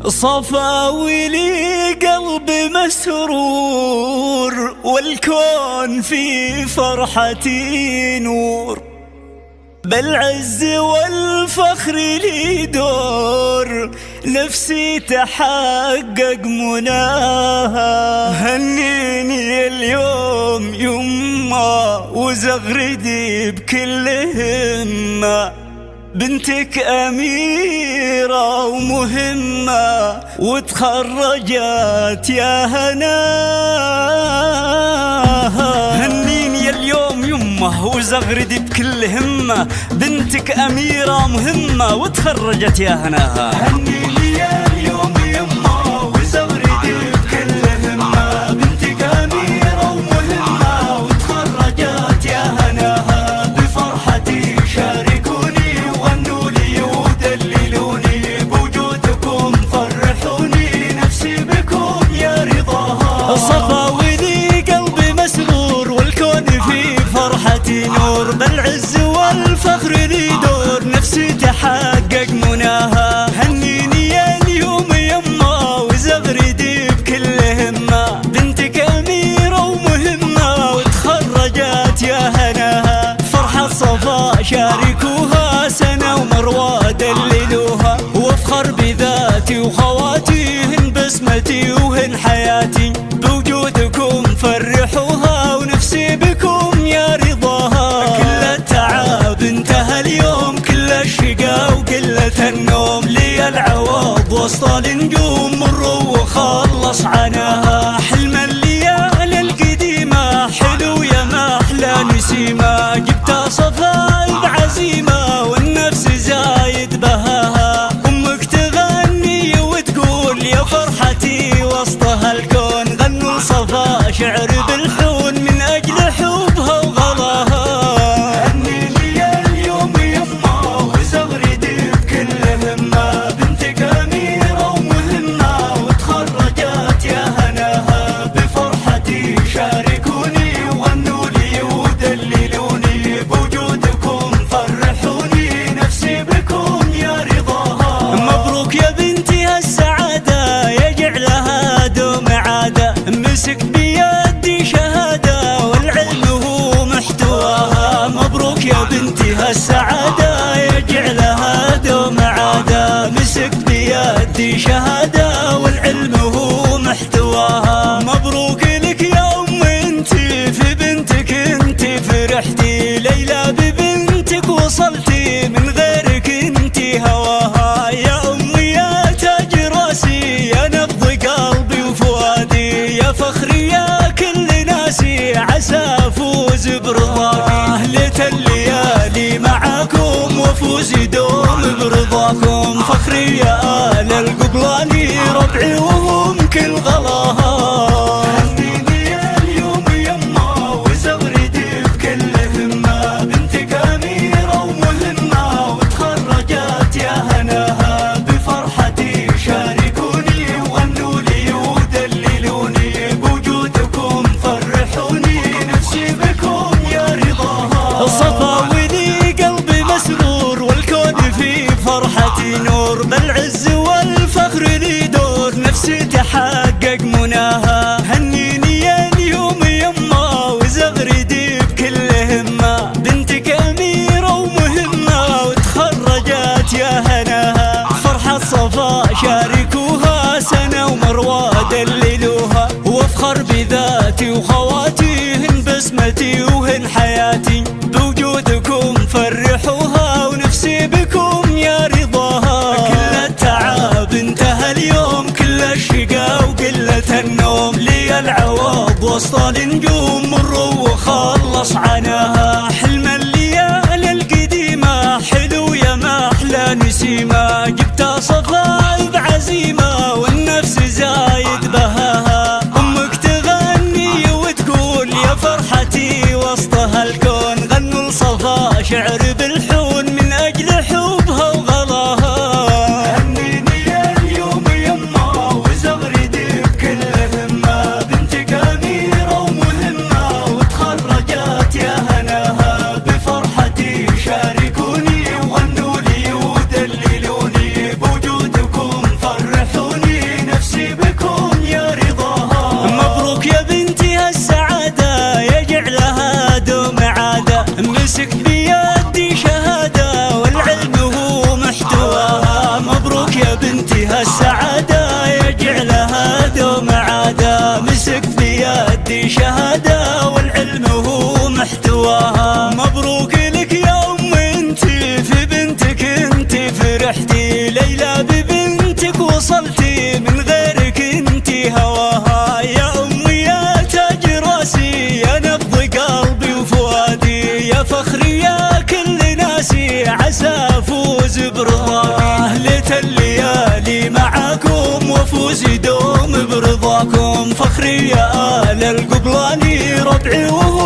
صفاوي لي قلبي مسرور، والكون في فرحتي نور، بالعز والفخر لي دور، نفسي تحقق مناها. هنيني اليوم يما وزغردي بكل همة، بنتك أميرة ومهمة وتخرجت يا هناها. هنيني اليوم يمه وزغردي بكل همة، بنتك أميرة مهمة وتخرجت يا هناها. هنيني اليوم يمه وزغردي بكل همة، بنتك أميرة ومهمة وتخرجت يا هناها. بفرحتي شاركوني وغنوا لي ودللوني، بوجودكم فرحوني، نفسي بكم يا رضاها. صفاوي لي قلبي مسرور، والكون في فرحتي نور، بالعز والفخر لي دور، نفسي تحقق مناها. هنيني اليوم يما وزغردي بكل همة، بنتك أميرة ومهمة وتخرجت يا هناها. فرحة صفا شاركوها، سنة ومروة دللوها، وافخر بذاتي وخواتيهن بسمتي وهن حياتي، بوجودكم فرحوها ونفسي بكم يا رضاها. كل التعب انتهى اليوم، كل الشقا وقلة النوم، لي العوض وسط النجوم، مروا وخلص عناها. حلم الليالي القديمة حلو يا ما أحلى نسيمة، جبت صفا بعزيمة والنفس زايد بهاها. أمك تغني وتقول يا فرحتي وسط هالكون، غنوا صفا شعر بالحون من أجل حبها وغلاها. هنيني اليوم يما وزغردي بكل همة، بنتك أميرة ومهمة وتخرجت يا هناها. بفرحتي شاركوني وغنوا لي ودللوني، بوجودكم فرحوني، نفسي بكم يا رضاها. مبروك يا بنتي هالسعادة، يجعلها دوم عادة، مسك بيدي شهادة والعلم هو محتواها. مبروك يا بنتي هالسعادة، يجعلها دوم عادة، مسك بيدي شهادة والعلم هو محتواها. مبروك لك يا أم انتي، في بنتك انتي فرحتي، ليلى ببنتك وصلتي، من غيرك انتي هواها. يا أمي يا تاج راسي، يا نبض قلبي وفؤادي، يا فخري يا كل ناسي، عسى أفوز برضاكي. أهلة الليالي معاكم وافوز دوم برضاكم، فخري يا آل القبلاني، ربعي وهم كل غلاها. هنيني اليوم يما وزغردي بكل همة، بنتك أميرة ومهمة وتخرجت يا هناها. بفرحتي شاركوني وغنوا لي ودللوني، بوجودكم فرحوني، نفسي بكم يا رضاها. صفاوي لي قلبي مسرور، والكون في فرحتي نور، بالعز والفخر لي دور، نفسي تحقق مناها. هنيني اليوم يما وزغردي بكل همة، بنتك أميرة ومهمة وتخرجت يا هناها. فرحة صفا شاركوها، سنة ومروة دللوها، وافخر بذاتي وخواتيهن بسمتي وهن حياتي، بوجودكم فرحوها ونفسي بكم يا رضاها. كل التعب انتهى اليوم، كل الشقا وقلة النوم، لي العوض وسط النجوم، مروا وخلص عناها. حلم الليالي القديمة حلو يا ما أحلى نسيمة، جبت صفا بعزيمة والنفس زايد بهاها. أمك تغني وتقول يا فرحتي وسط هالكون، غنوا لصفا شعر بالحون من أجل حبها وغلاها. هنيني اليوم يما وزغردي بكل همة، بنتك أميرة ومهمة وتخرجت يا هناها. بفرحتي شاركوني وغنوا لي ودللوني، بوجودكم لك يا بنتي هالسعادة يجعلها دوم عادة. مسك بيدي شهادة والعلم هو محتواها. مبروك لك يا أم انتي في بنتك انتي فرحتي. ليلى ببنتك وصلتي من غيرك انتي هواها. يا أمي يا تاج راسي يا نبض قلبي وفؤادي. يا فخري يا كل ناسي عسى افوز برضاك. ليت الليالي معاكم وافوز دوم برضاكم. فخري يا آل القبلاني ربعي وهو